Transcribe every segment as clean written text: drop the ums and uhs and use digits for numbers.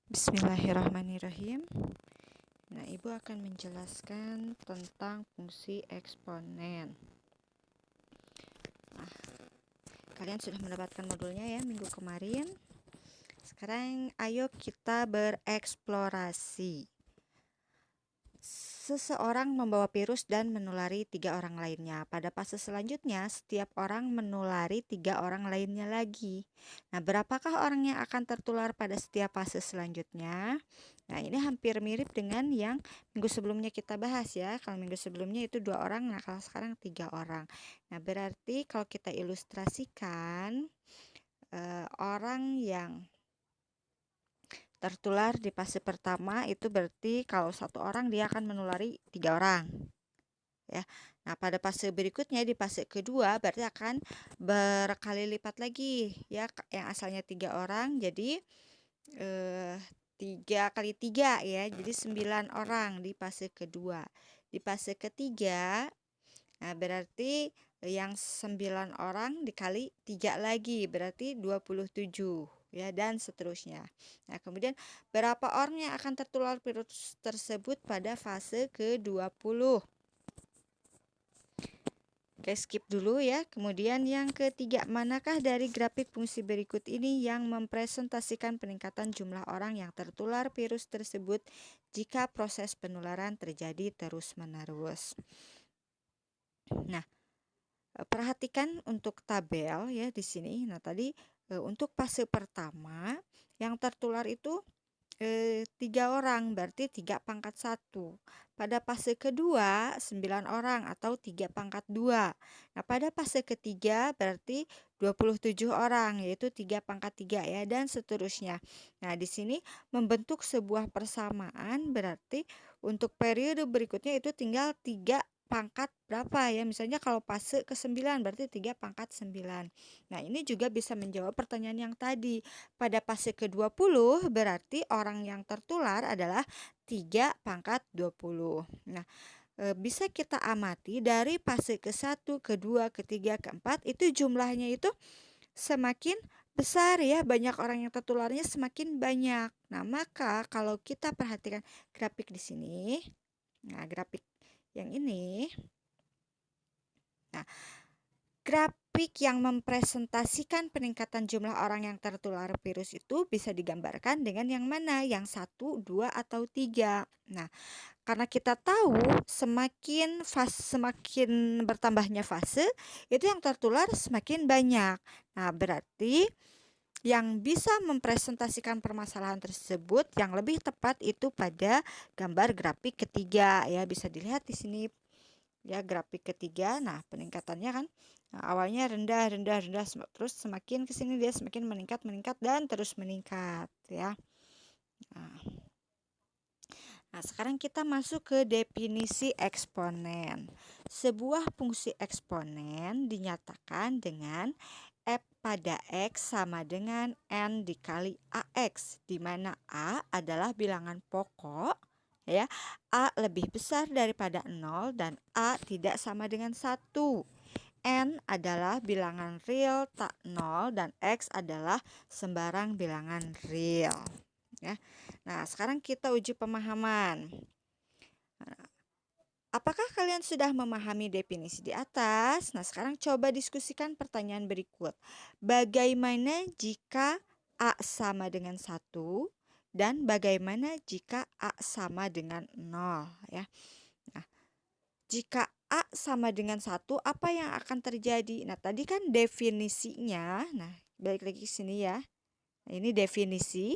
Bismillahirrahmanirrahim. Nah, Ibu akan menjelaskan tentang fungsi eksponen. Nah, kalian sudah mendapatkan modulnya ya minggu kemarin. Sekarang ayo kita bereksplorasi. Seseorang membawa virus dan menulari 3 orang lainnya. Pada fase selanjutnya, setiap orang menulari 3 orang lainnya lagi. Nah, berapakah orang yang akan tertular pada setiap fase selanjutnya? Nah, ini hampir mirip dengan yang minggu sebelumnya kita bahas ya. Kalau minggu sebelumnya itu 2 orang, nah kalau sekarang 3 orang. Nah, berarti kalau kita ilustrasikan, orang yang tertular di fase pertama itu berarti kalau 1 orang dia akan menulari 3 orang ya. Nah, pada fase berikutnya di fase kedua berarti akan berkali lipat lagi ya, yang asalnya 3 orang jadi 3 kali 3 ya, jadi 9 orang di fase kedua. Di fase ketiga, nah berarti yang 9 orang dikali 3 lagi berarti 27 ya, dan seterusnya. Nah, kemudian berapa orang yang akan tertular virus tersebut pada fase ke-20? Oke, skip dulu ya. Kemudian yang ketiga, manakah dari grafik fungsi berikut ini yang mempresentasikan peningkatan jumlah orang yang tertular virus tersebut jika proses penularan terjadi terus-menerus? Nah, perhatikan untuk tabel ya di sini. Nah, tadi untuk fase pertama yang tertular itu 3 orang berarti 3 pangkat 1. Pada fase kedua 9 orang atau 3 pangkat 2. Nah, pada fase ketiga berarti 27 orang yaitu 3 pangkat 3 ya, dan seterusnya. Nah, di sini membentuk sebuah persamaan berarti untuk periode berikutnya itu tinggal 3 pangkat berapa ya. Misalnya kalau fase ke-9 berarti 3 pangkat 9. Nah, ini juga bisa menjawab pertanyaan yang tadi. Pada fase ke-20 berarti orang yang tertular adalah 3 pangkat 20. Nah, bisa kita amati dari fase ke-1, ke-2, ke-3, ke-4 itu jumlahnya itu semakin besar ya, banyak orang yang tertularnya semakin banyak. Nah, maka kalau kita perhatikan grafik di sini, nah grafik yang ini, nah grafik yang mempresentasikan peningkatan jumlah orang yang tertular virus itu bisa digambarkan dengan yang mana? Yang 1, 2, atau 3. Nah, karena kita tahu semakin bertambahnya fase, itu yang tertular semakin banyak. Nah, berarti yang bisa mempresentasikan permasalahan tersebut yang lebih tepat itu pada gambar grafik ketiga ya, bisa dilihat di sini ya, grafik ketiga. Nah, peningkatannya kan awalnya rendah terus semakin ke sini dia semakin meningkat dan terus meningkat ya. Nah, sekarang kita masuk ke definisi eksponen. Sebuah fungsi eksponen dinyatakan dengan f pada x sama dengan n dikali ax, di mana a adalah bilangan pokok ya, a lebih besar daripada 0 dan a tidak sama dengan 1. N adalah bilangan real tak 0 dan x adalah sembarang bilangan real ya. Nah, sekarang kita uji pemahaman. Apakah kalian sudah memahami definisi di atas? Nah, sekarang coba diskusikan pertanyaan berikut. Bagaimana jika A sama dengan 1 dan bagaimana jika A sama dengan 0 ya. Nah, jika A sama dengan 1, apa yang akan terjadi? Nah, tadi kan definisinya. Nah, balik lagi ke sini ya. Nah, ini definisi.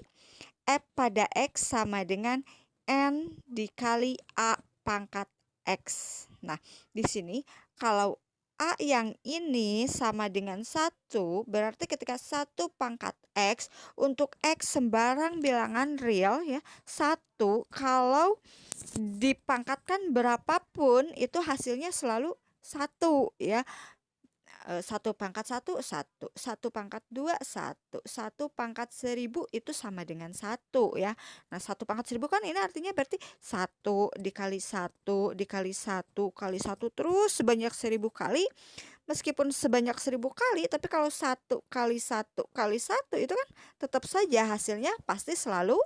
F pada X sama dengan N dikali A pangkat X. Nah, di sini kalau A yang ini sama dengan 1, berarti ketika 1 pangkat X, untuk X sembarang bilangan real ya, 1 kalau dipangkatkan berapapun itu hasilnya selalu 1 ya. 1 pangkat 1, 1. 1 pangkat 2, 1. 1 pangkat 1000 itu sama dengan 1 ya. Nah, 1 pangkat 1000 kan ini artinya berarti 1 dikali 1 dikali 1 kali 1 terus sebanyak 1000 kali. Meskipun sebanyak 1000 kali, tapi kalau 1 kali 1 kali 1 itu kan tetap saja hasilnya pasti selalu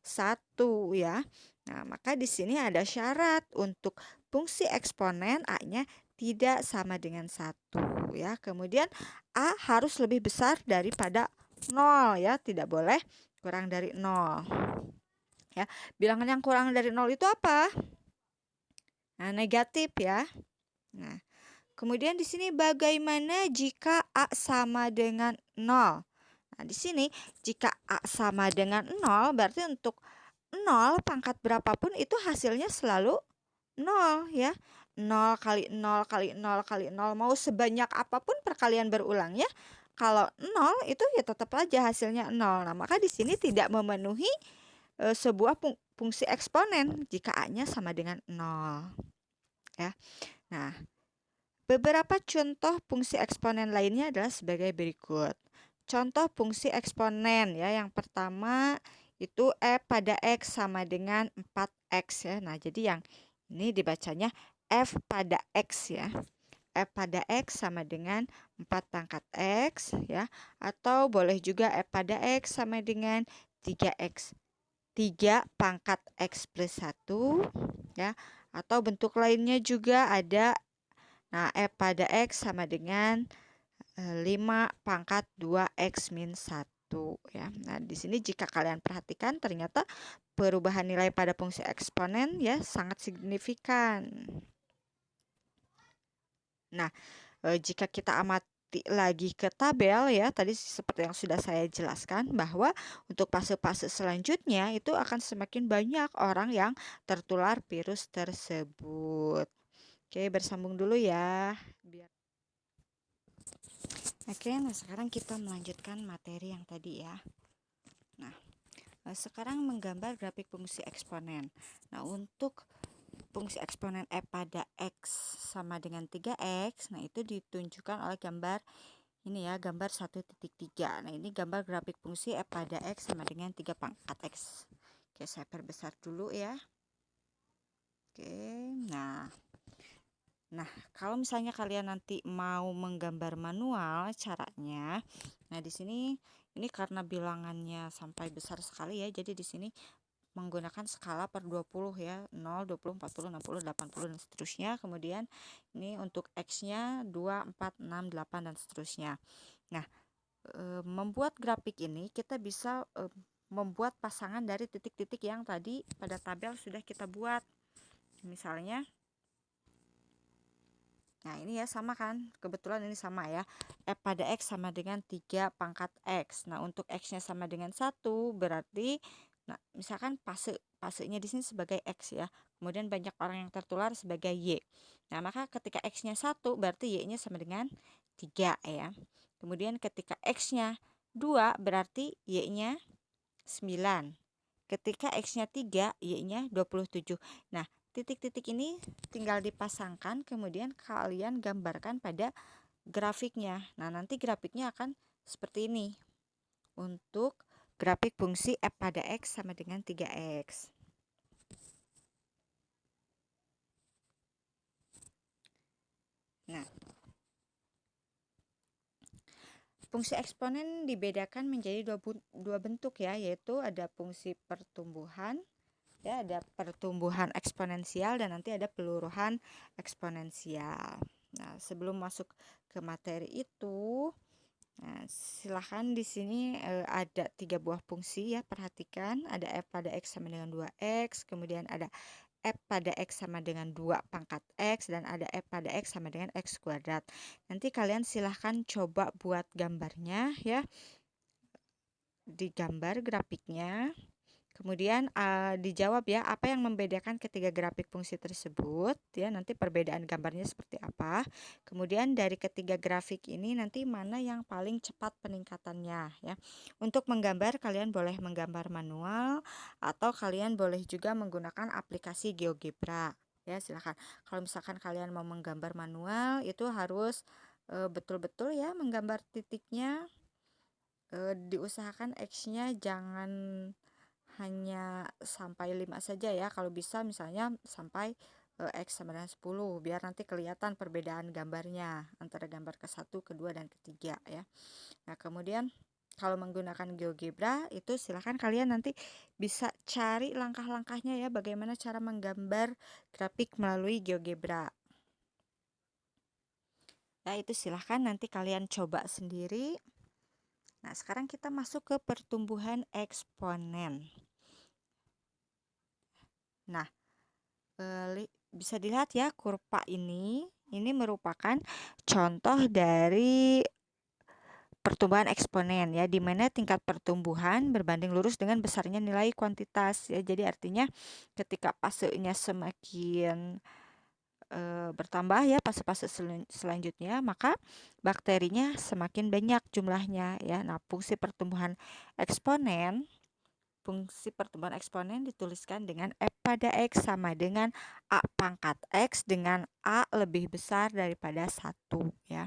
1 ya. Nah, maka di sini ada syarat untuk fungsi eksponen A-nya tidak sama dengan 1 ya. Kemudian A harus lebih besar daripada 0 ya, tidak boleh kurang dari 0. Ya, bilangan yang kurang dari 0 itu apa? Nah, negatif ya. Nah, kemudian di sini bagaimana jika A sama dengan 0? Nah, di sini jika A sama dengan 0 berarti untuk 0 pangkat berapapun itu hasilnya selalu 0 ya. 0 kali 0 kali 0 kali 0 mau sebanyak apapun perkalian berulang ya. Kalau 0 itu ya tetap aja hasilnya 0. Nah, maka di sini tidak memenuhi sebuah fungsi eksponen jika A-nya sama dengan 0 ya. Nah, beberapa contoh fungsi eksponen lainnya adalah sebagai berikut. Contoh fungsi eksponen ya, yang pertama itu f pada x sama dengan 4x ya. Nah, jadi yang ini dibacanya f pada x ya. F pada x sama dengan 4 pangkat x ya, atau boleh juga f pada x sama dengan 3x. 3 pangkat x plus 1 ya, atau bentuk lainnya juga ada. Nah, f pada x sama dengan 5 pangkat 2x min 1 ya. Nah, di sini jika kalian perhatikan ternyata perubahan nilai pada fungsi eksponen ya sangat signifikan. Nah, jika kita amati lagi ke tabel ya, tadi seperti yang sudah saya jelaskan bahwa untuk fase-fase selanjutnya itu akan semakin banyak orang yang tertular virus tersebut. Oke, bersambung dulu ya. Oke, nah sekarang kita melanjutkan materi yang tadi ya. Nah, sekarang menggambar grafik fungsi eksponen. Nah, untuk fungsi eksponen f pada x sama dengan 3x, nah itu ditunjukkan oleh gambar ini ya, gambar 1.3. Nah, ini gambar grafik fungsi f pada x sama dengan 3 pangkat x. Oke, saya perbesar dulu ya. Oke, nah kalau misalnya kalian nanti mau menggambar manual caranya, nah di sini ini karena bilangannya sampai besar sekali ya, jadi di sini menggunakan skala per 20 ya, 0, 20, 40, 60, 80 dan seterusnya. Kemudian ini untuk X-nya 2, 4, 6, 8 dan seterusnya. Nah, membuat grafik ini kita bisa membuat pasangan dari titik-titik yang tadi pada tabel sudah kita buat. Misalnya, nah ini ya sama kan, kebetulan ini sama ya, f pada x sama dengan 3 pangkat x. Nah, untuk x-nya sama dengan 1 berarti, nah misalkan pasenya di sini sebagai x ya, kemudian banyak orang yang tertular sebagai y. Nah, maka ketika x-nya 1 berarti y-nya sama dengan 3 ya. Kemudian ketika x-nya 2 berarti y-nya 9. Ketika x-nya 3 y-nya 27. Nah, titik-titik ini tinggal dipasangkan, kemudian kalian gambarkan pada grafiknya. Nah, nanti grafiknya akan seperti ini. Untuk grafik fungsi f pada x sama dengan 3x. Nah, fungsi eksponen dibedakan menjadi dua bentuk ya, yaitu ada fungsi pertumbuhan ya, ada pertumbuhan eksponensial dan nanti ada peluruhan eksponensial. Nah, sebelum masuk ke materi itu, nah, silahkan di sini ada 3 buah fungsi ya, perhatikan ada f pada x sama dengan 2x, kemudian ada f pada x sama dengan 2 pangkat x, dan ada f pada x sama dengan x kuadrat. Nanti kalian silahkan coba buat gambarnya ya, digambar grafiknya. Kemudian dijawab ya, apa yang membedakan ketiga grafik fungsi tersebut ya, nanti perbedaan gambarnya seperti apa. Kemudian dari ketiga grafik ini nanti mana yang paling cepat peningkatannya ya. Untuk menggambar kalian boleh menggambar manual atau kalian boleh juga menggunakan aplikasi GeoGebra ya, silahkan. Kalau misalkan kalian mau menggambar manual itu harus betul-betul ya menggambar titiknya, diusahakan X-nya jangan hanya sampai 5 saja ya, kalau bisa misalnya sampai X sama dengan 10 biar nanti kelihatan perbedaan gambarnya antara gambar ke-1, kedua dan ketiga ya. Nah, kemudian Kalau menggunakan GeoGebra itu silahkan kalian nanti bisa cari langkah-langkahnya ya, bagaimana cara menggambar grafik melalui GeoGebra. Ya, itu silahkan nanti kalian coba sendiri. Nah, sekarang kita masuk ke pertumbuhan eksponen. Nah, bisa dilihat ya kurva ini merupakan contoh dari pertumbuhan eksponen ya, di mana tingkat pertumbuhan berbanding lurus dengan besarnya nilai kuantitas ya. Jadi artinya ketika fasenya semakin bertambah ya, fase-fase selanjutnya, maka bakterinya semakin banyak jumlahnya ya. Nah, fungsi pertumbuhan eksponen dituliskan dengan F pada X sama dengan A pangkat X dengan A lebih besar daripada 1 ya.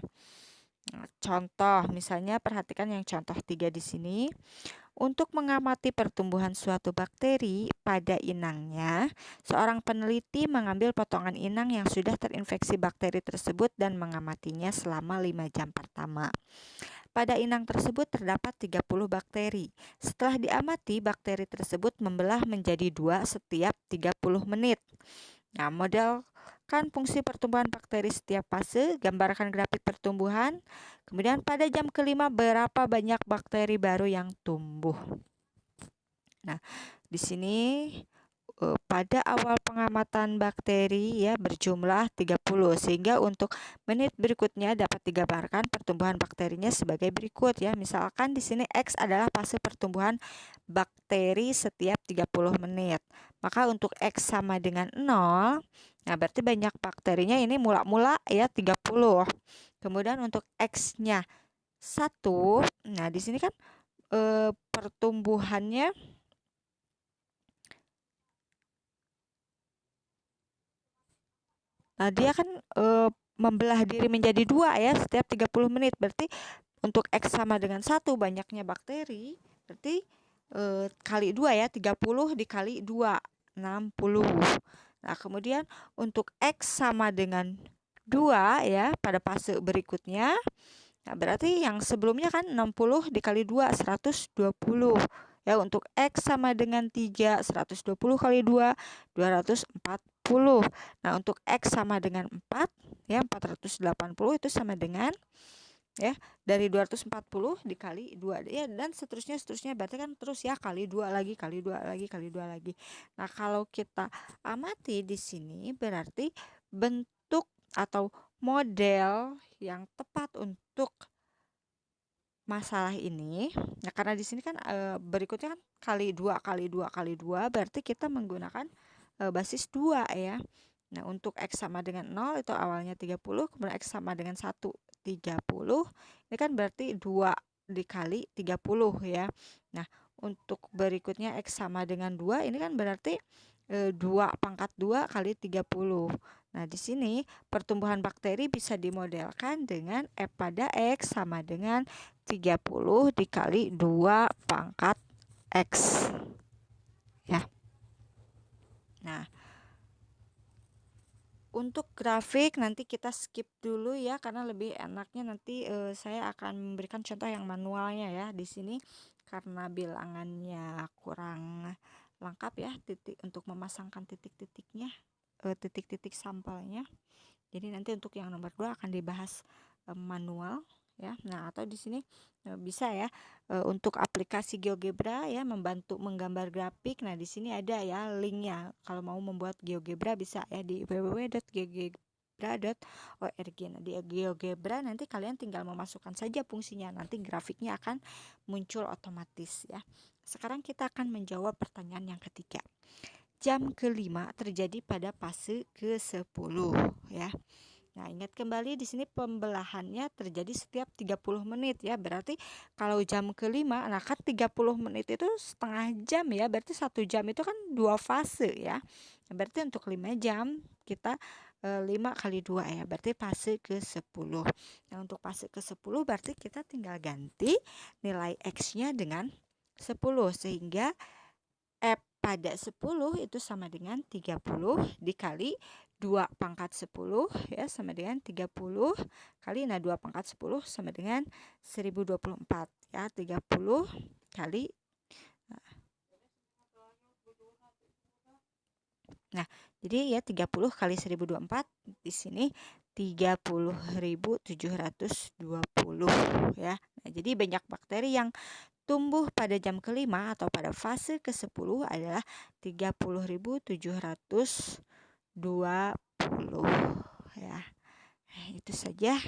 Nah, contoh misalnya perhatikan yang contoh 3 di sini. Untuk mengamati pertumbuhan suatu bakteri pada inangnya, seorang peneliti mengambil potongan inang yang sudah terinfeksi bakteri tersebut dan mengamatinya selama 5 jam pertama. Pada inang tersebut terdapat 30 bakteri. Setelah diamati, bakteri tersebut membelah menjadi 2 setiap 30 menit. Nah, modelkan fungsi pertumbuhan bakteri setiap fase, gambarkan grafik pertumbuhan. Kemudian pada jam kelima berapa banyak bakteri baru yang tumbuh. Nah, di sini pada awal pengamatan bakteri ya berjumlah 30, sehingga untuk menit berikutnya dapat digambarkan pertumbuhan bakterinya sebagai berikut ya. Misalkan di sini X adalah fase pertumbuhan bakteri setiap 30 menit. Maka untuk X sama dengan 0, nah berarti banyak bakterinya ini mula-mula ya 30. Kemudian untuk X-nya 1, nah di sini kan pertumbuhannya nah, dia kan membelah diri menjadi 2 ya setiap 30 menit. Berarti untuk X sama dengan 1 banyaknya bakteri, berarti kali 2 ya, 30 dikali 2, 60. Nah, kemudian untuk X sama dengan 2 ya pada fase berikutnya. Nah, berarti yang sebelumnya kan 60 dikali 2, 120. Ya, untuk X sama dengan 3, 120 kali 2, 240. Nah, untuk X sama dengan 4, ya 480 itu sama dengan ya dari 240 dikali 2 ya, dan seterusnya berarti kan terus ya kali 2 lagi, kali 2 lagi, kali 2 lagi. Nah, kalau kita amati di sini berarti bentuk atau model yang tepat untuk masalah ini, nah karena di sini kan berikutnya kan kali 2 kali 2 kali 2, berarti kita menggunakan basis 2 ya. Nah, untuk X sama dengan 0 itu awalnya 30, kemudian X sama dengan 1, 30. Ini kan berarti 2 dikali 30 ya. Nah, untuk berikutnya X sama dengan 2, ini kan berarti 2 pangkat 2 kali 30. Nah, di sini pertumbuhan bakteri bisa dimodelkan dengan F pada X sama dengan 30 dikali 2 pangkat X. Ya. Nah, untuk grafik nanti kita skip dulu ya, karena lebih enaknya nanti saya akan memberikan contoh yang manualnya ya di sini, karena bilangannya kurang lengkap ya titik untuk memasangkan titik-titiknya, titik-titik sampelnya. Jadi nanti untuk yang nomor 2 akan dibahas manual ya. Nah, atau di sini bisa ya untuk aplikasi GeoGebra ya membantu menggambar grafik. Nah, di sini ada ya linknya. Kalau mau membuat GeoGebra bisa ya di www.geogebra.org. Nah, di GeoGebra nanti kalian tinggal memasukkan saja fungsinya. Nanti grafiknya akan muncul otomatis ya. Sekarang kita akan menjawab pertanyaan yang ketiga. Jam kelima terjadi pada fase ke-10 ya. Nah, ingat kembali di sini pembelahannya terjadi setiap 30 menit ya. Berarti kalau jam kelima, nah kan 30 menit itu setengah jam ya. Berarti 1 jam itu kan 2 fase ya. Berarti untuk 5 jam kita 5 kali 2 ya. Berarti fase ke-10. Nah, untuk fase ke-10 berarti kita tinggal ganti nilai X-nya dengan 10 sehingga F pada 10 itu sama dengan 30 dikali 2 pangkat 10 ya sama dengan 30 kali 2 pangkat 10 sama dengan 1024 ya. 30 kali Nah, jadi ya 30 kali 1024 di sini 30.720 ya. Nah, jadi banyak bakteri yang tumbuh pada jam kelima atau pada fase ke-10 adalah 30.720 ya. Itu saja.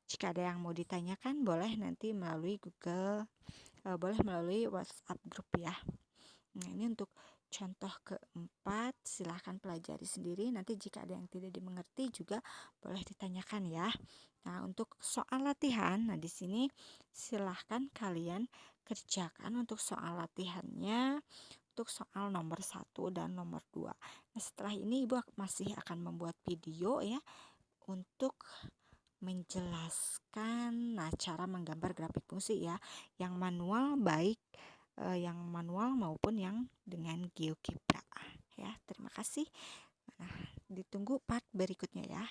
Jika ada yang mau ditanyakan boleh nanti melalui Google, boleh melalui WhatsApp grup ya. Nah, ini untuk contoh keempat, silahkan pelajari sendiri. Nanti jika ada yang tidak dimengerti juga boleh ditanyakan ya. Nah, untuk soal latihan, nah di sini silahkan kalian kerjakan untuk soal latihannya, untuk soal nomor 1 dan nomor 2. Nah, setelah ini Ibu masih akan membuat video ya untuk menjelaskan cara menggambar grafik fungsi ya, yang manual baik yang manual maupun yang dengan GeoGebra ya. Terima kasih. Nah, ditunggu part berikutnya ya.